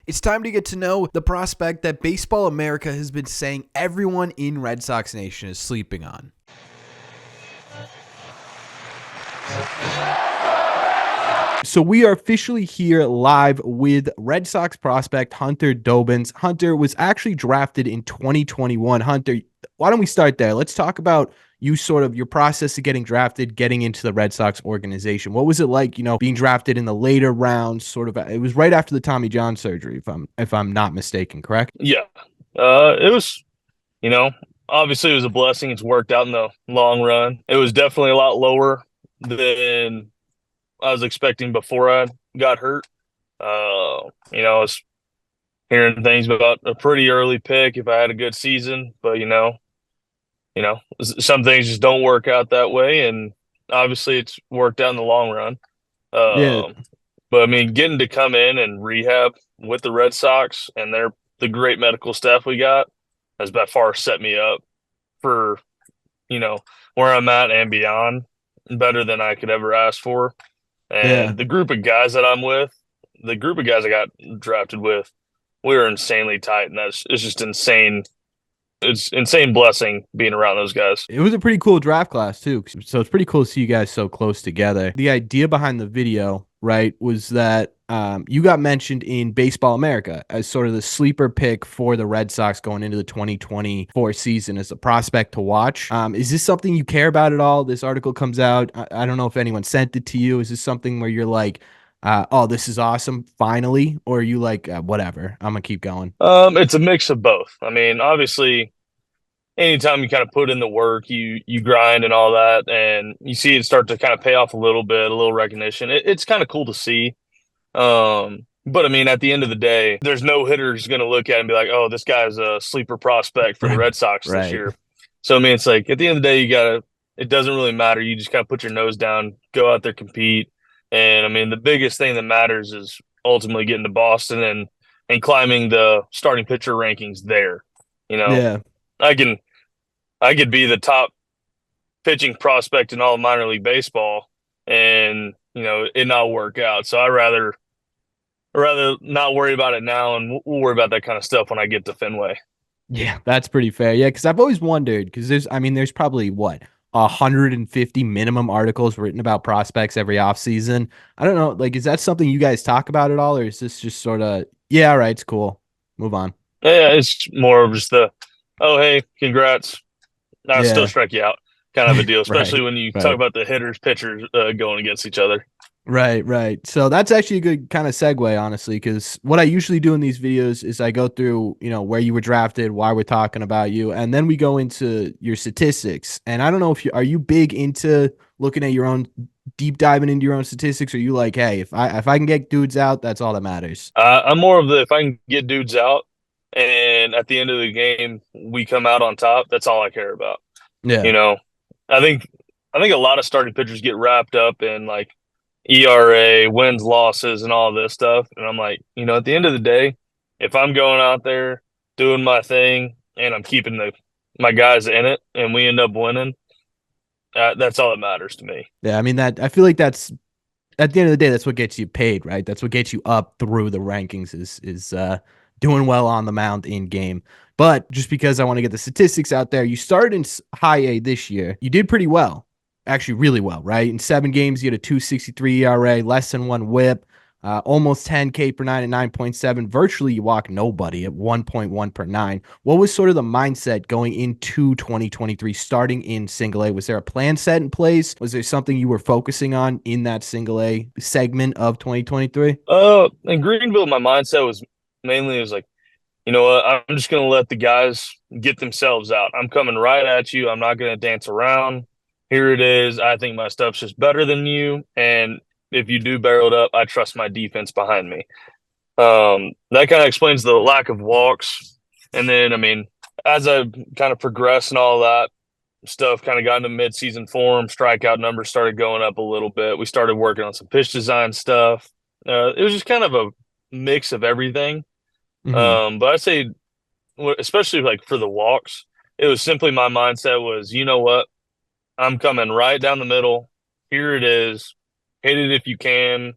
It's time to get to know the prospect that Baseball America has been saying everyone in Red Sox Nation is sleeping on. So we are officially here live with Red Sox prospect Hunter Dobbins. Hunter was actually drafted in 2021. Hunter, why don't we start there? Let's talk about your process of getting drafted, getting into the Red Sox organization. What was it like, being drafted in the later rounds? It was right after the Tommy John surgery, if I'm not mistaken, correct? Yeah. It was, obviously it was a blessing. It's worked out in the long run. It was definitely a lot lower than I was expecting before I got hurt. I was hearing things about a pretty early pick if I had a good season, but some things just don't work out that way, and obviously it's worked out in the long run. Yeah. But I mean, getting to come in and rehab with the Red Sox and the great medical staff we got has by far set me up for, where I'm at and beyond, better than I could ever ask for. Yeah. And the group of guys that I'm with, the group of guys I got drafted with, we were insanely tight, and it's just insane. It's insane blessing being around those guys. It was a pretty cool draft class too. So it's pretty cool to see you guys so close together. The idea behind the video, right, was that you got mentioned in Baseball America as sort of the sleeper pick for the Red Sox going into the 2024 season as a prospect to watch. Is this something you care about at all? This article comes out. I don't know if anyone sent it to you. Is this something where you're like, oh, this is awesome, finally? Or are you like, whatever, I'm going to keep going? It's a mix of both. I mean, obviously, anytime you kind of put in the work, you grind and all that, and you see it start to kind of pay off a little bit, a little recognition. It's kind of cool to see. But I mean, at the end of the day, there's no hitter who's going to look at it and be like, "Oh, this guy's a sleeper prospect for the Red Sox this Right. year." So I mean, it's like at the end of the day, you gotta. It doesn't really matter. You just kind of put your nose down, go out there, compete, and I mean, the biggest thing that matters is ultimately getting to Boston and climbing the starting pitcher rankings there. You know, Yeah. I can I could be the top pitching prospect in all of minor league baseball and, it not work out. So I rather not worry about it now, and we'll worry about that kind of stuff when I get to Fenway. Yeah, that's pretty fair. Yeah, because I've always wondered, because there's probably what, 150 minimum articles written about prospects every offseason. I don't know, like, is that something you guys talk about at all, or is this just sort of, yeah, all right, it's cool, move on? Yeah, it's more of just oh, hey, congrats. I'll still Yeah, strike you out kind of a deal, especially right, when you talk right. about the hitters, pitchers going against each other. Right, right. So that's actually a good kind of segue, honestly, because what I usually do in these videos is I go through, where you were drafted, why we're talking about you, and then we go into your statistics. And I don't know if are you big into looking at your own, deep diving into your own statistics, or are you like, hey, if I can get dudes out, that's all that matters. I'm more of if I can get dudes out and at the end of the game, we come out on top, that's all I care about. Yeah. You know, I think I think a lot of starting pitchers get wrapped up in like ERA, wins, losses, and all this stuff. And I'm like, at the end of the day, if I'm going out there doing my thing and I'm keeping my guys in it, and we end up winning, that's all that matters to me. Yeah. I mean, that I feel like that's at the end of the day, that's what gets you paid, right? That's what gets you up through the rankings is doing well on the mound in game. But just because I want to get the statistics out there, you started in high A this year. You did pretty well, actually really well, right? In 7 games, you had a 2.63 ERA, less than one WHIP, almost 10 K per nine at 9.7. Virtually, you walk nobody at 1.1 per nine. What was sort of the mindset going into 2023, starting in single A? Was there a plan set in place? Was there something you were focusing on in that single A segment of 2023? In Greenville, my mindset was mainly like, you know what, I'm just gonna let the guys get themselves out. I'm coming right at you. I'm not gonna dance around. Here it is. I think my stuff's just better than you, and if you do barrel it up, I trust my defense behind me. That kind of explains the lack of walks. And then, I mean, as I kind of progressed and all that stuff, kind of got into mid-season form, strikeout numbers started going up a little bit. We started working on some pitch design stuff. It was just kind of a mix of everything. Mm-hmm. But I'd say, especially like for the walks, it was simply my mindset was, you know what? I'm coming right down the middle. Here it is. Hit it if you can.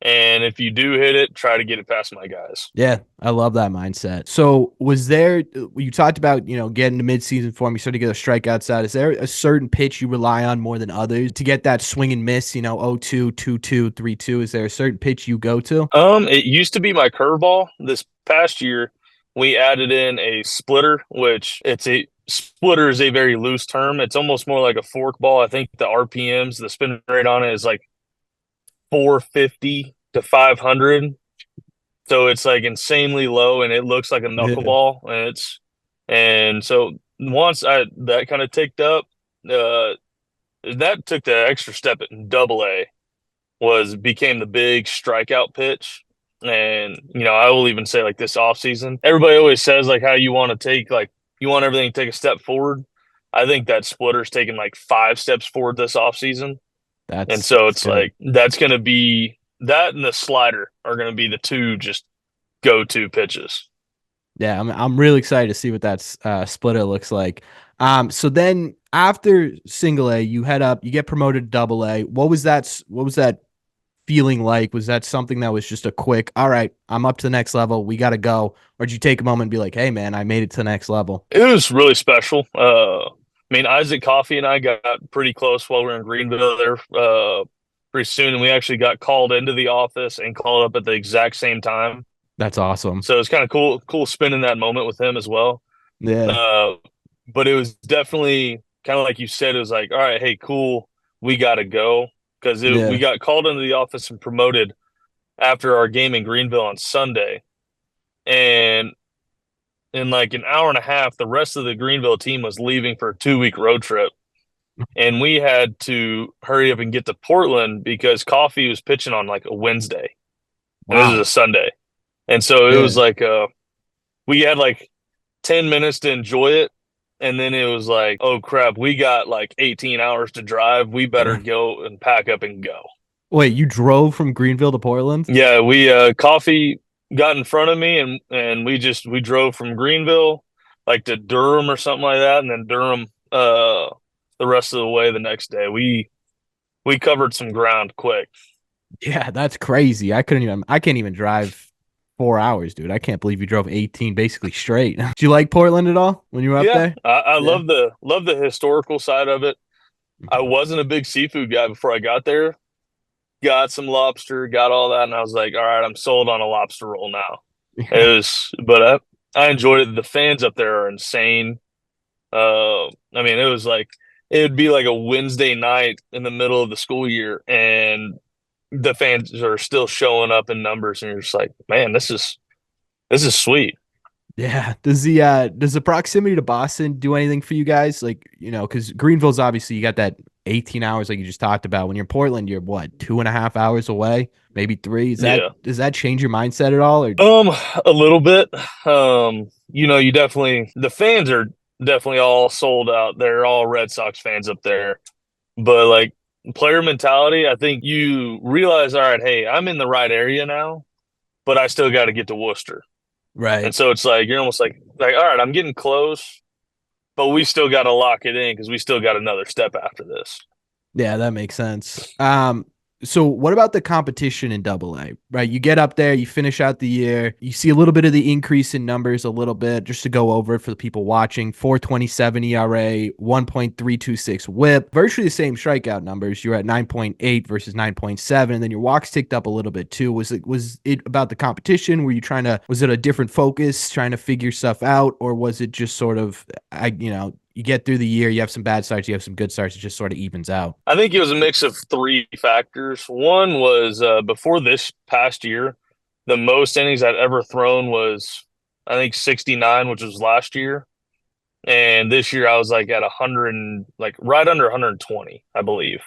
And if you do hit it, try to get it past my guys. Yeah, I love that mindset. So, was there, you talked about, getting to midseason form, you started to get a strikeouts out. Is there a certain pitch you rely on more than others to get that swing and miss, 0-2, 2-2, 3-2? Is there a certain pitch you go to? It used to be my curveball. This past year, we added in a splitter, which it's a splitter is a very loose term. It's almost more like a fork ball. I think the RPMs, the spin rate on it is like 450 to 500. So it's like insanely low and it looks like a Yeah. knuckleball. And so once I that kind of ticked up, uh, that took the extra step at double A was became the big strikeout pitch. And I will even say like this off season, everybody always says like how you want to take like you want everything to take a step forward. I think that splitter's taken like 5 steps forward this off season. And so That's it's good. like that's gonna be that and the slider are gonna be the two just go to pitches. Yeah, I'm really excited to see what that splitter looks like. So then after single A, you head up, you get promoted to double A. What was that feeling like? Was that something that was just a quick, all right, I'm up to the next level, we got to go? Or did you take a moment and be like, hey, man, I made it to the next level? It was really special. I mean, Isaac Coffey and I got pretty close while we were in Greenville there pretty soon, and we actually got called into the office and called up at the exact same time. That's awesome. So it's kind of cool spending that moment with him as well. Yeah. Uh, but it was definitely kind of like you said, it was like, all right, hey, cool, we got to go because we Yeah. got called into the office and promoted after our game in Greenville on Sunday, and in like an hour and a half, the rest of the Greenville team was leaving for a 2 week road trip. And we had to hurry up and get to Portland because Coffee was pitching on like a Wednesday. And this is a Wow. Sunday. And so it was Yeah. like we had like 10 minutes to enjoy it. And then it was like, oh crap, we got like 18 hours to drive. We better go and pack up and go. Wait, you drove from Greenville to Portland? Yeah, we Coffee got in front of me and we drove from Greenville like to Durham or something like that, and then Durham the rest of the way the next day. We covered some ground quick. Yeah, that's crazy. I can't even drive 4 hours, dude. I can't believe you drove 18 basically straight. Did you like Portland at all when you were up Yeah, there? I Yeah. love the historical side of it. I Mhm. wasn't a big seafood guy before I got there. Got some lobster, got all that, and I was like, all right, I'm sold on a lobster roll now. Yeah. It was, but I enjoyed it. The fans up there are insane. I mean, it was like it would be like a Wednesday night in the middle of the school year, and the fans are still showing up in numbers, and you're just like, man, this is sweet. Yeah. Does the proximity to Boston do anything for you guys? Like, because Greenville's obviously you got that 18 hours like you just talked about. When you're in Portland, you're what, 2.5 hours away, maybe three. Is that Yeah. does that change your mindset at all? Or A little bit. You definitely the fans are definitely all sold out. They're all Red Sox fans up there. But like player mentality, I think you realize, all right, hey, I'm in the right area now, but I still got to get to Worcester. And right. so it's like you're almost like all right, I'm getting close, but we still got to lock it in because we still got another step after this. Yeah, that makes sense. So what about the competition in double A, right? You get up there, you finish out the year, you see a little bit of the increase in numbers a little bit, just to go over it for the people watching. 4.27 ERA, 1.326 whip, virtually the same strikeout numbers. You're at 9.8 versus 9.7, and then your walks ticked up a little bit too. Was it about the competition? Was it a different focus, trying to figure stuff out, or was it just sort of, you get through the year, you have some bad starts, you have some good starts, it just sort of evens out? I think it was a mix of three factors. One was before this past year, the most innings I'd ever thrown was I think 69, which was last year. And this year I was like at 100, like right under 120, I believe.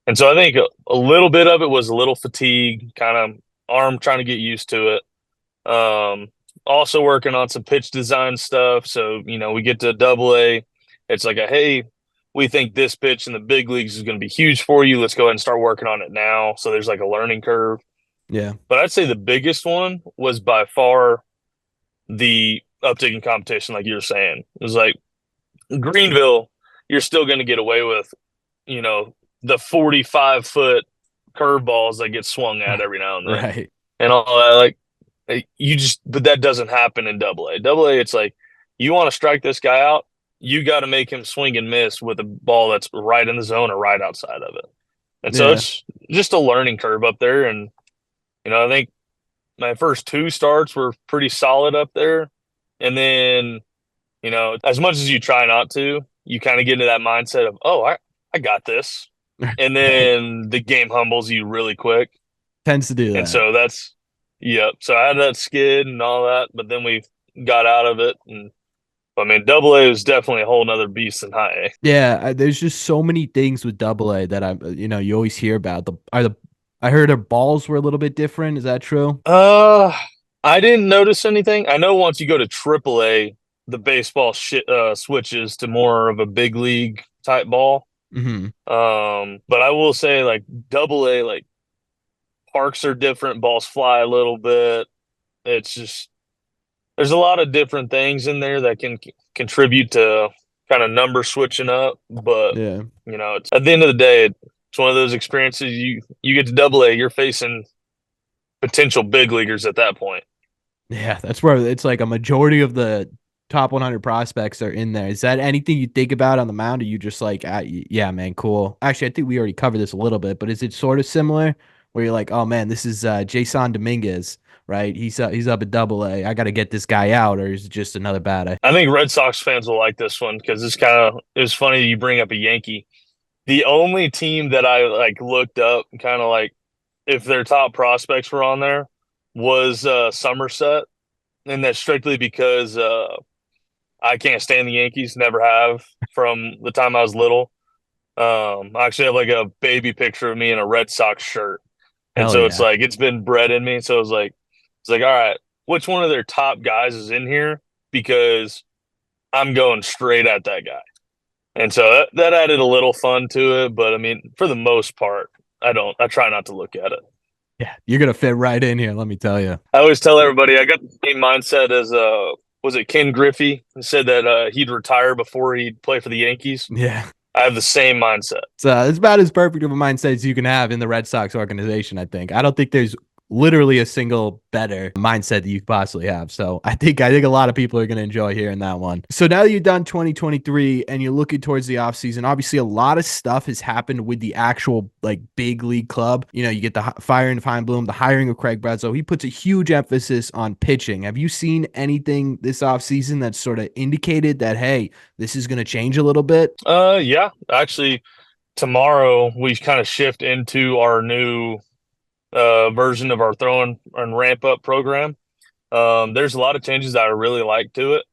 And so I think a little bit of it was a little fatigue, kind of arm trying to get used to it. Also working on some pitch design stuff. So, we get to double A. It's like hey, we think this pitch in the big leagues is going to be huge for you. Let's go ahead and start working on it now. So there's like a learning curve. Yeah. But I'd say the biggest one was by far the uptick in competition, like you were saying. It was like Greenville, you're still going to get away with, you know, the 45-foot curveballs that get swung at every now and then, Right. and all that. But that doesn't happen in Double A. Double A, it's like you want to strike this guy out, you got to make him swing and miss with a ball that's right in the zone or right outside of it. And so Yeah. it's just a learning curve up there. And I think my first two starts were pretty solid up there, and then as much as you try not to, you kind of get into that mindset of, oh, I got this. And Right. then the game humbles you really quick. Tends to do And that. so yep. So I had that skid and all that, but then we got out of it. And I mean, Double A is definitely a whole nother beast than High A. Yeah, there's just so many things with Double A that you always hear about. I heard their balls were a little bit different. Is that true? Uh, I didn't notice anything. I know once you go to Triple A, the baseball switches to more of a big league type ball. Hmm. But I will say, like, Double A, like, parks are different, balls fly a little bit. It's just there's a lot of different things in there that can contribute to kind of number switching up. But Yeah. it's at the end of the day, it's one of those experiences. You get to Double A, you're facing potential big leaguers at that point. Yeah, that's where it's like a majority of the top 100 prospects are in there. Is that anything you think about on the mound? Or you just like, yeah, man, cool. Actually, I think we already covered this a little bit, but is it sort of similar where you're like, oh man, this is Jason Dominguez, right? He's up at Double A. I got to get this guy out, or is it just another bad? I think Red Sox fans will like this one because it was funny you bring up a Yankee. The only team that I like looked up kind of like if their top prospects were on there was Somerset, and that's strictly because I can't stand the Yankees, never have from the time I was little. I actually have like a baby picture of me in a Red Sox shirt, and Hell so it's yeah. like it's been bred in me. So it's like all right, which one of their top guys is in here? Because I'm going straight at that guy. And so that added a little fun to it, but I mean, for the most part, I try not to look at it. Yeah, you're gonna fit right in here, let me tell you. I always tell everybody I got the same mindset as was it Ken Griffey who said that he'd retire before he'd play for the Yankees. Yeah. I have the same mindset. It's about as perfect of a mindset as you can have in the Red Sox organization, I think. I don't think there's literally a single better mindset that you could possibly have. So I think a lot of people are going to enjoy hearing that one. So now that you're done 2023 and you're looking towards the offseason, obviously a lot of stuff has happened with the actual like big league club. You get the firing of Feinblum, the hiring of Craig Bledsoe. He puts a huge emphasis on pitching. Have you seen anything this offseason that sort of indicated that, hey, this is going to change a little bit? Yeah, actually, tomorrow we kind of shift into our new version of our throw and ramp up program. There's a lot of changes that I really like to it.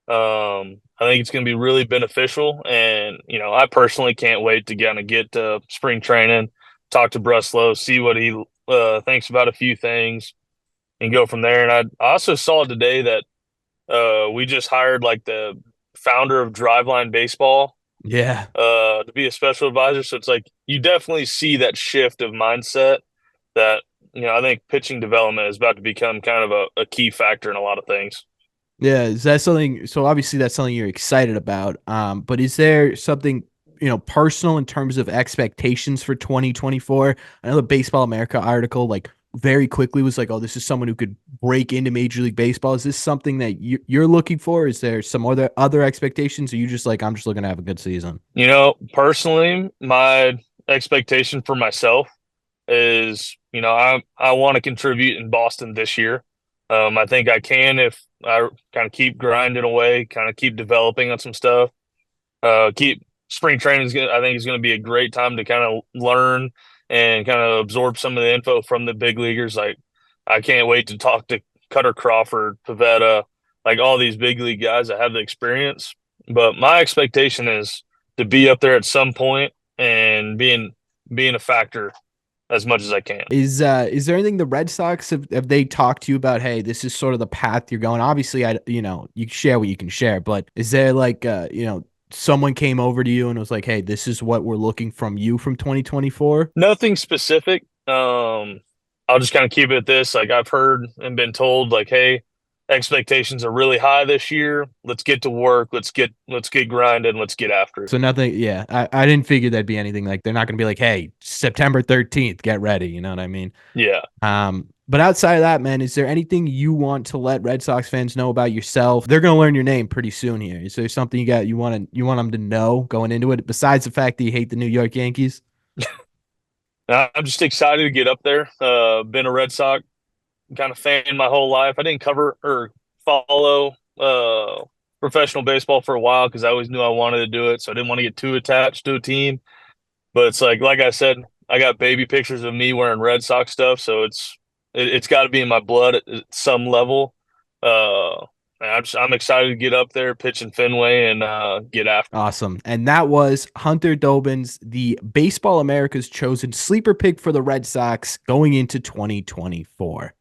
I think it's going to be really beneficial, and I personally can't wait to kind of get to spring training, talk to Bruslow, see what he thinks about a few things, and go from there. And I also saw today that we just hired like the founder of Driveline Baseball Yeah. to be a special advisor. So it's like you definitely see that shift of mindset that I think pitching development is about to become kind of a key factor in a lot of things. Yeah, is that something? So obviously that's something you're excited about. But is there something personal in terms of expectations for 2024? I know the Baseball America article like very quickly was like, oh, this is someone who could break into Major League Baseball. Is this something that you're looking for? Is there some other expectations? Or you just like I'm just looking to have a good season? Personally, my expectation for myself is, I want to contribute in Boston this year. I think I can if I kind of keep grinding away, kind of keep developing on some stuff. Keep spring training I think is going to be a great time to kind of learn and kind of absorb some of the info from the big leaguers. Like I can't wait to talk to Cutter Crawford, Pavetta, like all these big league guys that have the experience. But my expectation is to be up there at some point and being a factor as much as I can. Is there anything the Red Sox have they talked to you about? Hey, this is sort of the path you're going. Obviously, you share what you can share, but is there like someone came over to you and was like, hey, this is what we're looking from you from 2024? Nothing specific. I'll just kind of keep it at this. Like I've heard and been told, like, hey, expectations are really high this year. Let's get to work. Let's get grinding. Let's get after it. So nothing, yeah. I didn't figure that'd be anything like they're not going to be like, hey, September 13th, get ready. You know what I mean? Yeah. But outside of that, man, is there anything you want to let Red Sox fans know about yourself? They're going to learn your name pretty soon here. Is there something you want them to know going into it besides the fact that you hate the New York Yankees? I'm just excited to get up there. Been a Red Sox kind of fan my whole life. I didn't cover or follow professional baseball for a while because I always knew I wanted to do it. So I didn't want to get too attached to a team. But it's like I said, I got baby pictures of me wearing Red Sox stuff, so it's got to be in my blood at some level. And I'm excited to get up there, pitch in Fenway, and get after. Awesome. And that was Hunter Dobbins, the Baseball America's chosen sleeper pick for the Red Sox going into 2024.